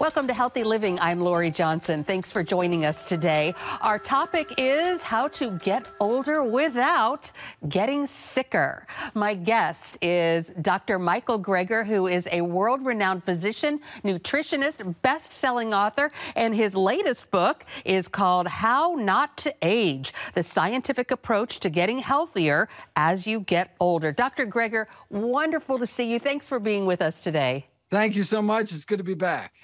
Welcome to Healthy Living. I'm Lori Johnson. Thanks for joining us today. Our topic is how to get older without getting sicker. My guest is Dr. Michael Gregor, who is a world-renowned physician, nutritionist, best-selling author, and his latest book is called How Not to Age: The Scientific Approach to Getting Healthier as You Get Older. Dr. Gregor, wonderful to see you. Thanks for being with us today. Thank you so much. It's good to be back.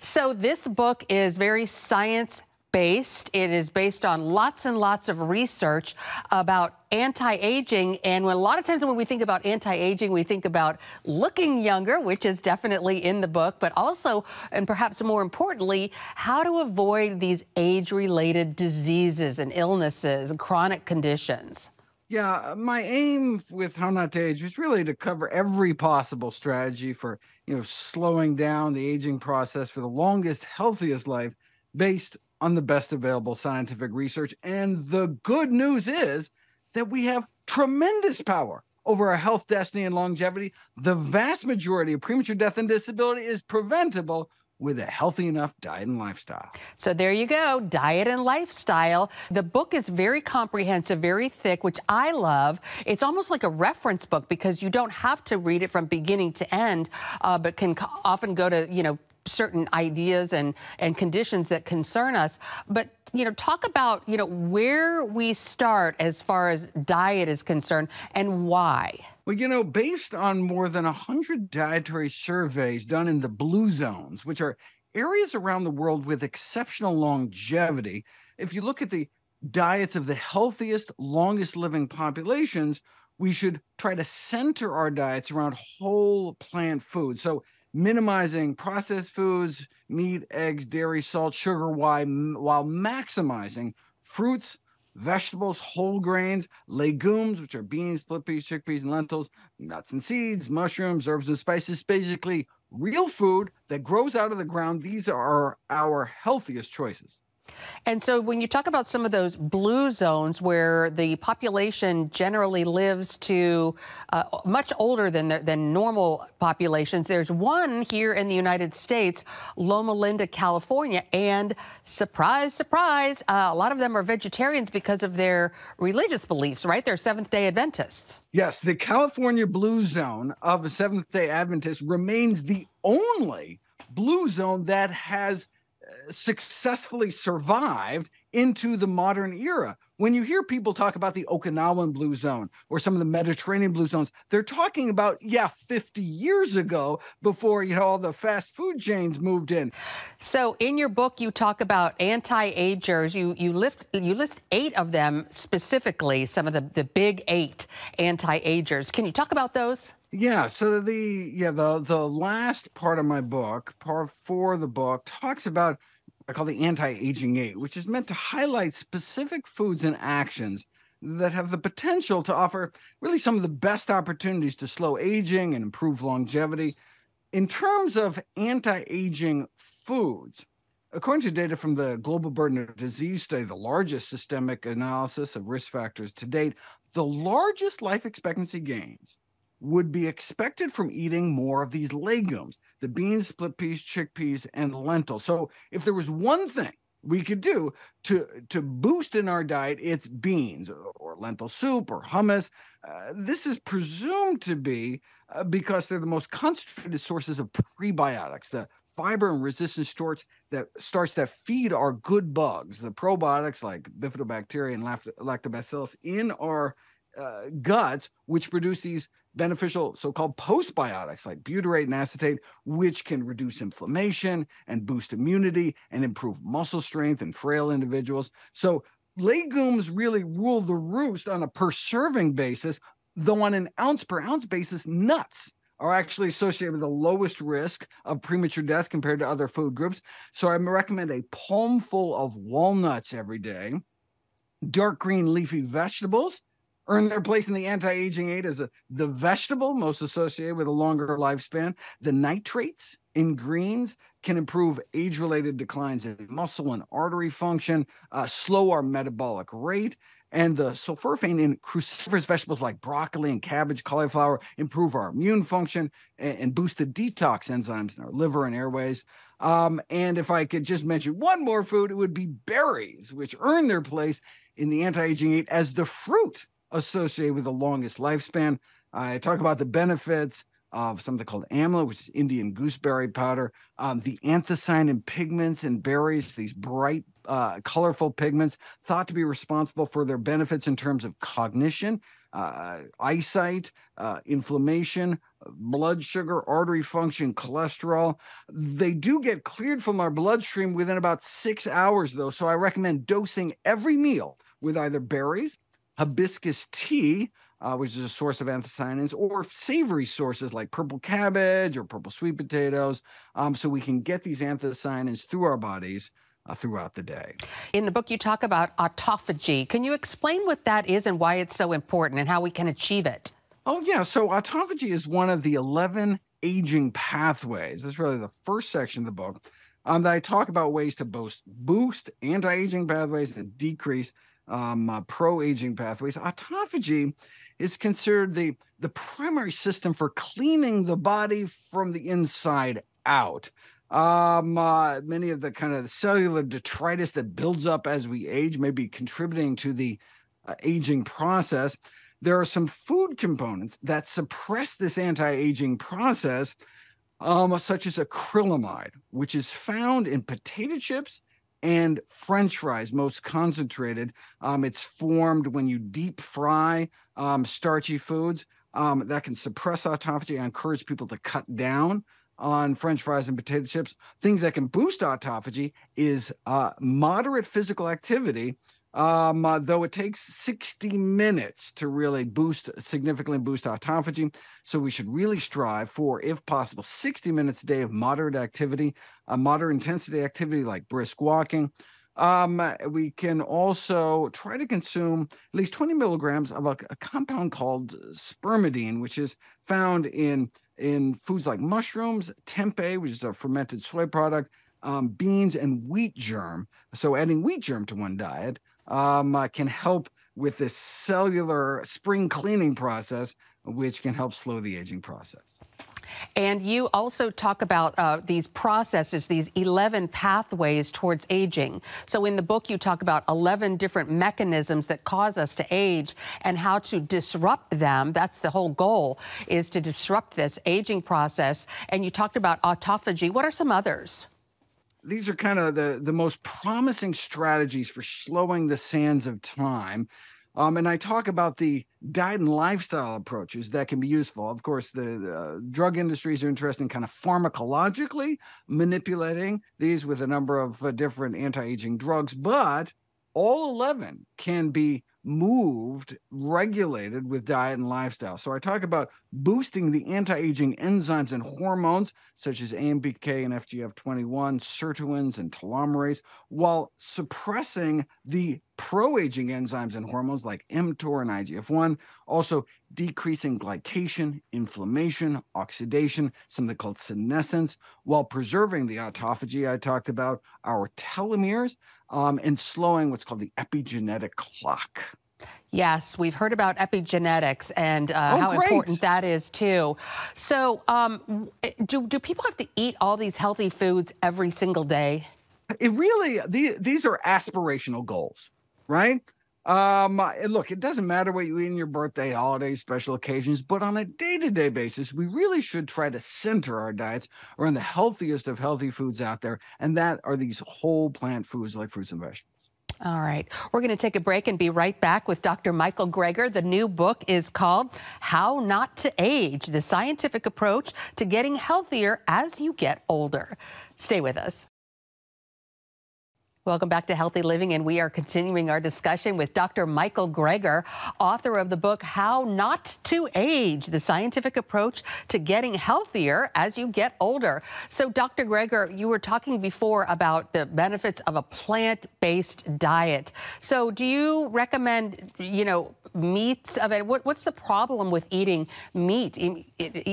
So this book is very science-based. It is based on lots and lots of research about anti-aging. And a lot of times when we think about anti-aging, we think about looking younger, which is definitely in the book, but also, and perhaps more importantly, how to avoid these age-related diseases and illnesses and chronic conditions. Yeah, my aim with How Not to Age was really to cover every possible strategy for, slowing down the aging process for the longest, healthiest life based on the best available scientific research. And the good news is that we have tremendous power over our health, destiny, and longevity. The vast majority of premature death and disability is preventable with a healthy enough diet and lifestyle. So there you go, diet and lifestyle. The book is very comprehensive, very thick, which I love. It's almost like a reference book because you don't have to read it from beginning to end, but can often go to, certain ideas and conditions that concern us. But, talk about, where we start as far as diet is concerned and why. Well, based on more than 100 dietary surveys done in the blue zones, which are areas around the world with exceptional longevity, if you look at the diets of the healthiest, longest living populations, we should try to center our diets around whole plant food. So minimizing processed foods, meat, eggs, dairy, salt, sugar, wine, while maximizing fruits, vegetables, whole grains, legumes, which are beans, split peas, chickpeas, and lentils, nuts and seeds, mushrooms, herbs and spices, basically real food that grows out of the ground. These are our healthiest choices. And so when you talk about some of those blue zones where the population generally lives to much older than normal populations, there's one here in the United States, Loma Linda, California, and surprise, surprise, a lot of them are vegetarians because of their religious beliefs, right? They're Seventh-day Adventists. Yes, the California blue zone of a Seventh-day Adventist remains the only blue zone that has successfully survived into the modern era. When you hear people talk about the Okinawan blue zone or some of the Mediterranean blue zones, they're talking about, 50 years ago before, all the fast food chains moved in. So in your book, you talk about anti-agers. You list 8 of them specifically, some of the big 8 anti-agers. Can you talk about those? Yeah, so the last part of my book, part 4 of the book, talks about what I call the anti-aging 8, which is meant to highlight specific foods and actions that have the potential to offer really some of the best opportunities to slow aging and improve longevity. In terms of anti-aging foods, according to data from the Global Burden of Disease Study, the largest systemic analysis of risk factors to date, the largest life expectancy gains would be expected from eating more of these legumes, the beans, split peas, chickpeas, and lentils. So if there was one thing we could do to boost in our diet, it's beans or lentil soup or hummus. This is presumed to be because they're the most concentrated sources of prebiotics, the fiber and resistant starch that feed our good bugs, the probiotics like bifidobacteria and lactobacillus in our guts, which produce these beneficial so-called postbiotics like butyrate and acetate, which can reduce inflammation and boost immunity and improve muscle strength in frail individuals. So legumes really rule the roost on a per serving basis, though on an ounce per ounce basis, nuts are actually associated with the lowest risk of premature death compared to other food groups. So I recommend a palmful of walnuts every day. Dark green leafy vegetables earn their place in the anti-aging 8 as the vegetable most associated with a longer lifespan. The nitrates in greens can improve age-related declines in muscle and artery function, slow our metabolic rate, and the sulforaphane in cruciferous vegetables like broccoli and cabbage, cauliflower improve our immune function and boost the detox enzymes in our liver and airways. And if I could just mention one more food, it would be berries, which earn their place in the anti-aging aid as the fruit associated with the longest lifespan. I talk about the benefits of something called amla, which is Indian gooseberry powder, the anthocyanin pigments in berries, these bright, colorful pigments thought to be responsible for their benefits in terms of cognition, eyesight, inflammation, blood sugar, artery function, cholesterol. They do get cleared from our bloodstream within about 6 hours, though. So I recommend dosing every meal with either berries, hibiscus tea, which is a source of anthocyanins, or savory sources like purple cabbage or purple sweet potatoes, so we can get these anthocyanins through our bodies throughout the day. In the book, you talk about autophagy. Can you explain what that is and why it's so important and how we can achieve it? Oh, yeah. So autophagy is one of the 11 aging pathways. This is really the first section of the book that I talk about ways to boost anti-aging pathways and decrease pro-aging pathways. Autophagy is considered the primary system for cleaning the body from the inside out. Many of the kind of cellular detritus that builds up as we age may be contributing to the aging process. There are some food components that suppress this anti-aging process, such as acrylamide, which is found in potato chips and French fries, most concentrated. It's formed when you deep fry starchy foods. That can suppress autophagy. I encourage people to cut down on French fries and potato chips. Things that can boost autophagy is moderate physical activity, though it takes 60 minutes to really significantly boost autophagy. So we should really strive for, if possible, 60 minutes a day of moderate activity, moderate intensity activity like brisk walking. We can also try to consume at least 20 milligrams of a compound called spermidine, which is found in foods like mushrooms, tempeh, which is a fermented soy product, beans, and wheat germ. So adding wheat germ to one diet can help with this cellular spring cleaning process, which can help slow the aging process. And you also talk about these processes, these 11 pathways towards aging. So in the book, you talk about 11 different mechanisms that cause us to age and how to disrupt them. That's the whole goal, is to disrupt this aging process. And you talked about autophagy. What are some others? These are kind of the most promising strategies for slowing the sands of time. And I talk about the diet and lifestyle approaches that can be useful. Of course, the drug industries are interested in kind of pharmacologically manipulating these with a number of different anti-aging drugs, but all 11 can be moved, regulated with diet and lifestyle. So I talk about boosting the anti-aging enzymes and hormones, such as AMPK and FGF21, sirtuins, and telomerase, while suppressing the pro-aging enzymes and hormones like mTOR and IGF-1, also decreasing glycation, inflammation, oxidation, something called senescence, while preserving the autophagy I talked about, our telomeres, and slowing what's called the epigenetic clock. Yes, we've heard about epigenetics and how important that is too. So do people have to eat all these healthy foods every single day? These are aspirational goals, right? Look, it doesn't matter what you eat in your birthday, holidays, special occasions, but on a day-to-day basis, we really should try to center our diets around the healthiest of healthy foods out there, and that are these whole plant foods like fruits and vegetables. All right, we're going to take a break and be right back with Dr. Michael Gregor. The new book is called How Not to Age, the scientific approach to getting healthier as you get older. Stay with us. Welcome back to Healthy Living, and we are continuing our discussion with Dr. Michael Gregor, author of the book How Not to Age, the scientific approach to getting healthier as you get older. So, Dr. Gregor, you were talking before about the benefits of a plant-based diet. So do you recommend, meats of it? What's the problem with eating meat?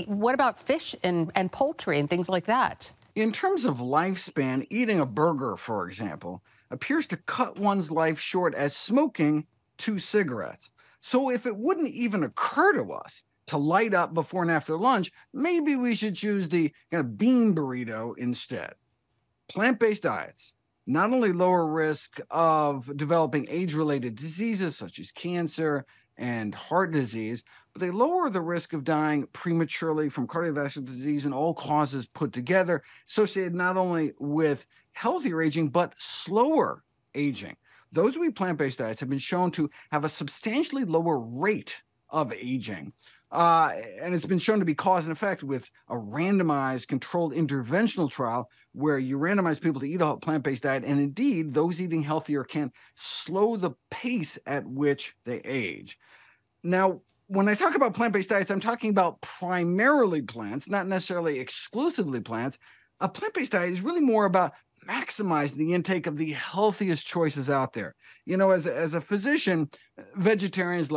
What about fish and poultry and things like that? In terms of lifespan, eating a burger, for example, appears to cut one's life short as smoking 2 cigarettes. So if it wouldn't even occur to us to light up before and after lunch, maybe we should choose the kind of bean burrito instead. Plant-based diets not only lower risk of developing age-related diseases such as cancer and heart disease, but they lower the risk of dying prematurely from cardiovascular disease and all causes put together, associated not only with healthier aging, but slower aging. Those who eat plant-based diets have been shown to have a substantially lower rate of aging. And it's been shown to be cause and effect with a randomized controlled interventional trial where you randomize people to eat a plant-based diet, and indeed, those eating healthier can slow the pace at which they age. Now, when I talk about plant-based diets, I'm talking about primarily plants, not necessarily exclusively plants. A plant-based diet is really more about maximizing the intake of the healthiest choices out there. You know, as a physician, vegetarians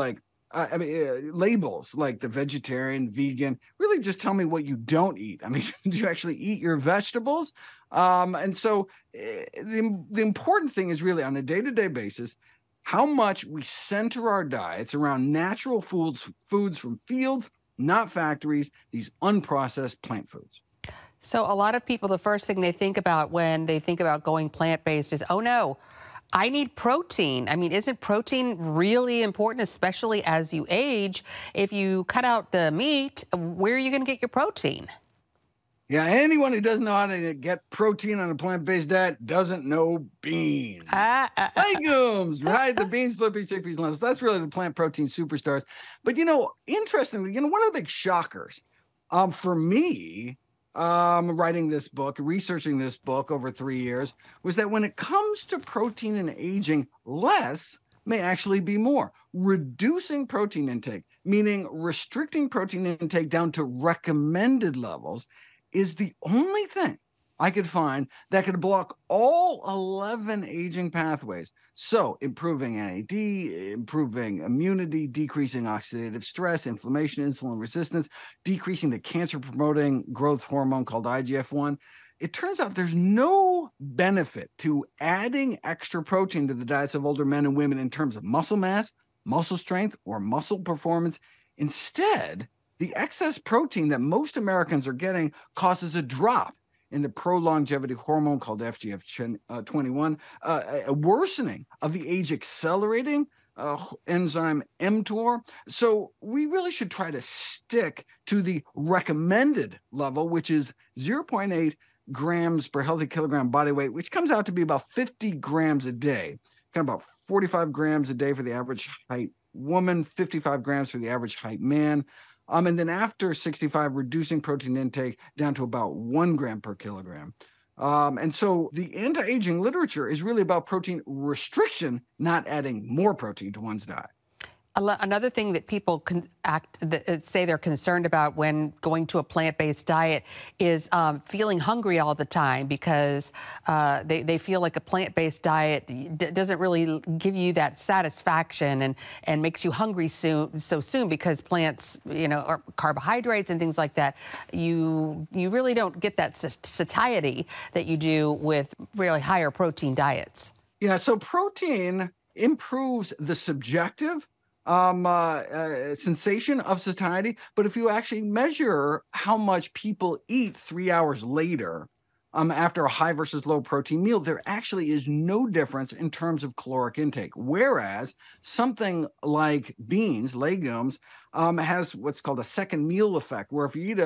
labels like the vegetarian, vegan, really just tell me what you don't eat. I mean, do you actually eat your vegetables? And so the important thing is really on a day-to-day basis, how much we center our diets around natural foods from fields, not factories, these unprocessed plant foods. So a lot of people, the first thing they think about when they think about going plant-based is, oh no, I need protein. I mean, isn't protein really important, especially as you age? If you cut out the meat, where are you going to get your protein? Yeah, anyone who doesn't know how to get protein on a plant-based diet doesn't know beans. Legumes, right? The beans, split peas, chickpeas, lentils. That's really the plant protein superstars. But, interestingly, one of the big shockers for me, writing this book, researching this book over 3 years, was that when it comes to protein and aging, less may actually be more. Reducing protein intake, meaning restricting protein intake down to recommended levels, is the only thing I could find that could block all 11 aging pathways. So improving NAD, improving immunity, decreasing oxidative stress, inflammation, insulin resistance, decreasing the cancer-promoting growth hormone called IGF-1. It turns out there's no benefit to adding extra protein to the diets of older men and women in terms of muscle mass, muscle strength, or muscle performance. Instead, the excess protein that most Americans are getting causes a drop in the pro-longevity hormone called FGF21, a worsening of the age-accelerating enzyme mTOR. So we really should try to stick to the recommended level, which is 0.8 grams per healthy kilogram body weight, which comes out to be about 50 grams a day, kind of about 45 grams a day for the average height woman, 55 grams for the average height man. And then after 65, reducing protein intake down to about 1 gram per kilogram. And so the anti-aging literature is really about protein restriction, not adding more protein to one's diet. Another thing that people say they're concerned about when going to a plant-based diet is feeling hungry all the time, because they feel like a plant-based diet doesn't really give you that satisfaction and makes you hungry so soon, because plants, are carbohydrates and things like that. You really don't get that satiety that you do with really higher protein diets. Yeah, so protein improves the subjective sensation of satiety, but if you actually measure how much people eat 3 hours later after a high versus low protein meal, there actually is no difference in terms of caloric intake. Whereas something like beans, legumes, has what's called a second meal effect, where if you eat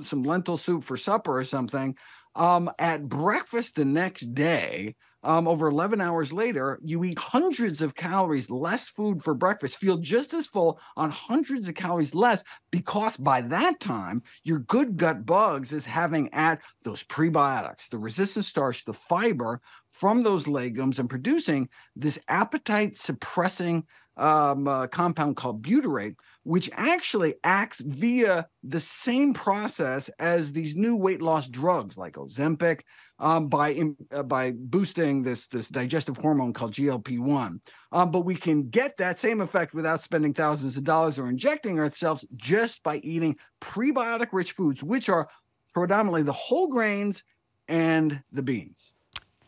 some lentil soup for supper or something, at breakfast the next day, over 11 hours later, you eat hundreds of calories less food for breakfast, feel just as full on hundreds of calories less, because by that time, your good gut bugs is having at those prebiotics, the resistant starch, the fiber from those legumes, and producing this appetite-suppressing compound called butyrate, which actually acts via the same process as these new weight loss drugs like Ozempic, by boosting this digestive hormone called GLP-1. But we can get that same effect without spending thousands of dollars or injecting ourselves, just by eating prebiotic-rich foods, which are predominantly the whole grains and the beans.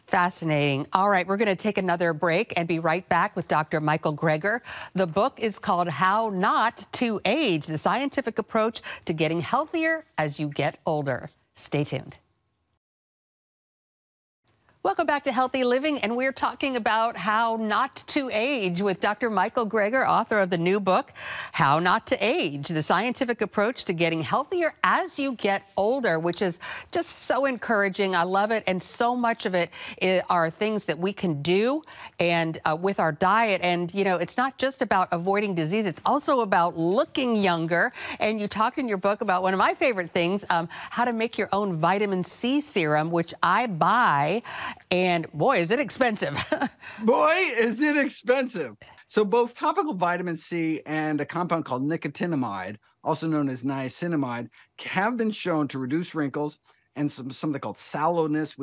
Fascinating. All right, we're going to take another break and be right back with Dr. Michael Gregor. The book is called How Not to Age, the scientific approach to getting healthier as you get older. Stay tuned. Welcome back to Healthy Living, and we're talking about how not to age with Dr. Michael Gregor, author of the new book, How Not to Age, the scientific approach to getting healthier as you get older, which is just so encouraging. I love it, and so much of it are things that we can do and with our diet. And, you know, it's not just about avoiding disease, it's also about looking younger. And you talk in your book about one of my favorite things, how to make your own vitamin C serum, which I buy. And boy, is it expensive. Boy, is it expensive. So both topical vitamin C and a compound called nicotinamide, also known as niacinamide, have been shown to reduce wrinkles and something called sallowness,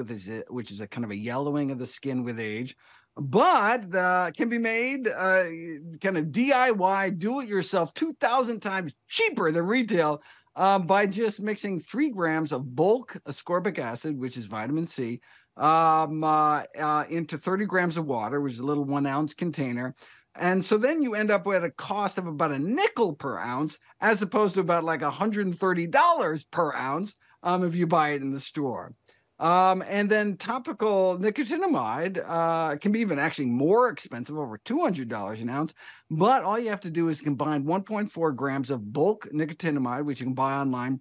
which is a kind of a yellowing of the skin with age. But can be made kind of DIY, do-it-yourself, 2,000 times cheaper than retail by just mixing 3 grams of bulk ascorbic acid, which is vitamin C, into 30 grams of water, which is a little 1 ounce container. And so then you end up with a cost of about a nickel per ounce, as opposed to about like $130 per ounce if you buy it in the store. And then topical nicotinamide can be even actually more expensive, over $200 an ounce. But all you have to do is combine 1.4 grams of bulk nicotinamide, which you can buy online,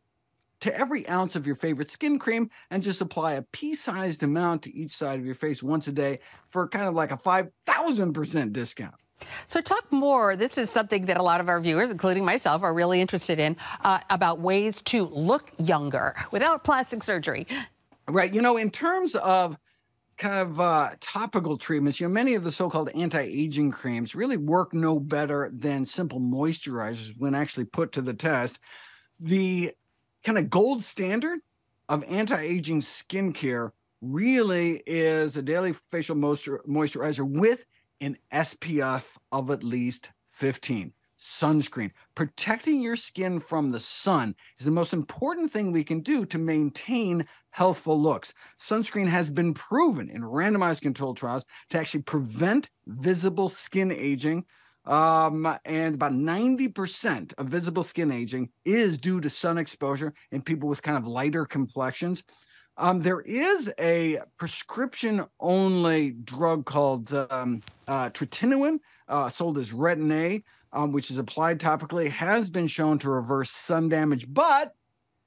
to every ounce of your favorite skin cream, and just apply a pea-sized amount to each side of your face once a day for kind of like a 5,000% discount. So talk more. This is something that a lot of our viewers, including myself, are really interested in, about ways to look younger without plastic surgery. Right. You know, in terms of kind of topical treatments, you know, many of the so-called anti-aging creams really work no better than simple moisturizers when actually put to the test. The kind of gold standard of anti-aging skincare really is a daily facial moisturizer with an SPF of at least 15. Sunscreen. Protecting your skin from the sun is the most important thing we can do to maintain healthful looks. Sunscreen has been proven in randomized controlled trials to actually prevent visible skin aging. And about 90% of visible skin aging is due to sun exposure in people with kind of lighter complexions. There is a prescription-only drug called tretinoin, sold as Retin-A, which is applied topically, has been shown to reverse sun damage, but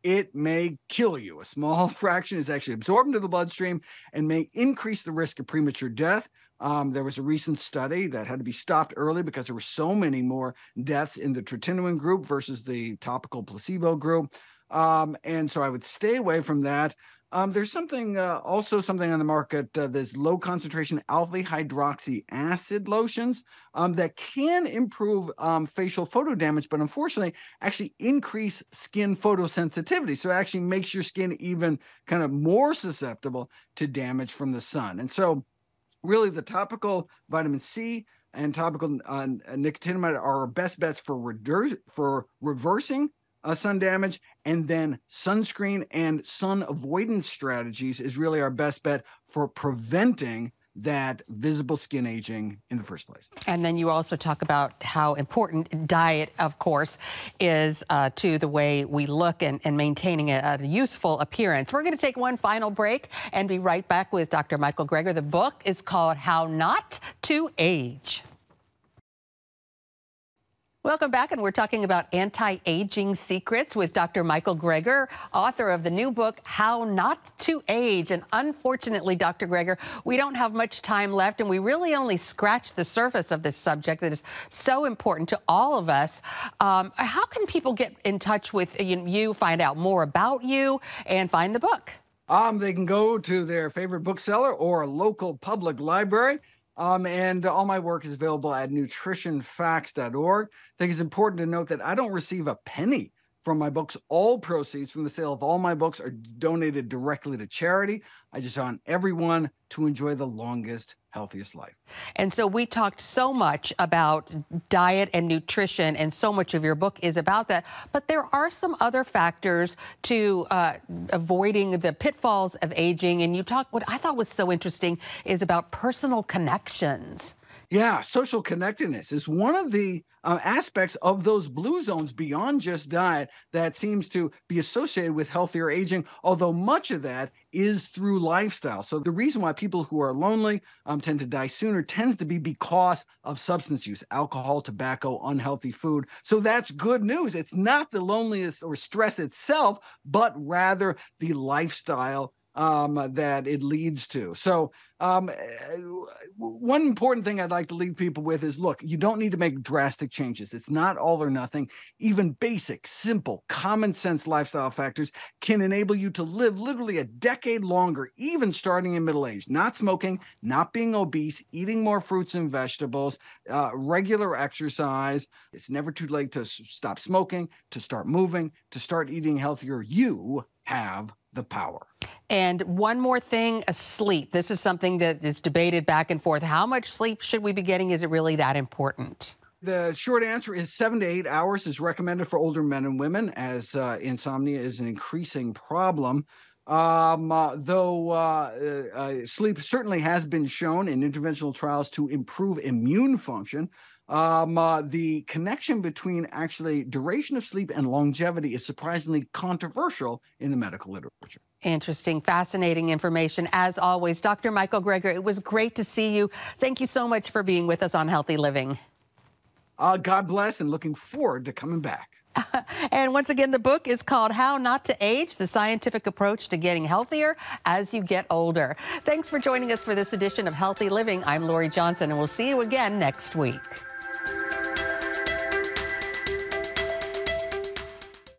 it may kill you. A small fraction is actually absorbed into the bloodstream and may increase the risk of premature death. There was a recent study that had to be stopped early because there were so many more deaths in the tretinoin group versus the topical placebo group. And so I would stay away from that. There's also something on the market, there's low concentration alpha hydroxy acid lotions that can improve facial photo damage, but unfortunately actually increase skin photosensitivity. So it actually makes your skin even kind of more susceptible to damage from the sun. And so really the topical vitamin C and topical nicotinamide are our best bets for reversing sun damage, and then sunscreen and sun avoidance strategies is really our best bet for preventing that visible skin aging in the first place. And then you also talk about how important diet, of course, is to the way we look and maintaining a youthful appearance. We're going to take one final break and be right back with Dr. Michael Gregor. The book is called How Not to Age. Welcome back, and we're talking about anti-aging secrets with Dr. Michael Gregor, author of the new book, How Not to Age. And unfortunately, Dr. Gregor, we don't have much time left, and we really only scratched the surface of this subject that is so important to all of us. How can people get in touch with you, find out more about you, and find the book? They can go to their favorite bookseller or a local public library. And all my work is available at nutritionfacts.org. I think it's important to note that I don't receive a penny from my books. All proceeds from the sale of all my books are donated directly to charity. I just want everyone to enjoy the longest, healthiest life. And so we talked so much about diet and nutrition, and so much of your book is about that. But there are some other factors to avoiding the pitfalls of aging. And you talk, what I thought was so interesting is about personal connections. Yeah, social connectedness is one of the aspects of those blue zones beyond just diet that seems to be associated with healthier aging, although much of that is through lifestyle. So, the reason why people who are lonely tend to die sooner tends to be because of substance use, alcohol, tobacco, unhealthy food. So, that's good news. It's not the loneliness or stress itself, but rather the lifestyle that it leads to. So, one important thing I'd like to leave people with is, look, you don't need to make drastic changes. It's not all or nothing. Even basic, simple, common sense lifestyle factors can enable you to live literally a decade longer, even starting in middle age. Not smoking, not being obese, eating more fruits and vegetables, regular exercise. It's never too late to stop smoking, to start moving, to start eating healthier. You have the power. And one more thing, sleep. This is something that is debated back and forth. How much sleep should we be getting? Is it really that important? The short answer is 7 to 8 hours is recommended for older men and women, as insomnia is an increasing problem. Though sleep certainly has been shown in interventional trials to improve immune function, the connection between actually duration of sleep and longevity is surprisingly controversial in the medical literature. Interesting, fascinating information. As always, Dr. Michael Gregor, it was great to see you. Thank you so much for being with us on Healthy Living. God bless, and looking forward to coming back. And once again, the book is called How Not to Age, the Scientific Approach to Getting Healthier as You Get Older. Thanks for joining us for this edition of Healthy Living. I'm Lori Johnson, and we'll see you again next week.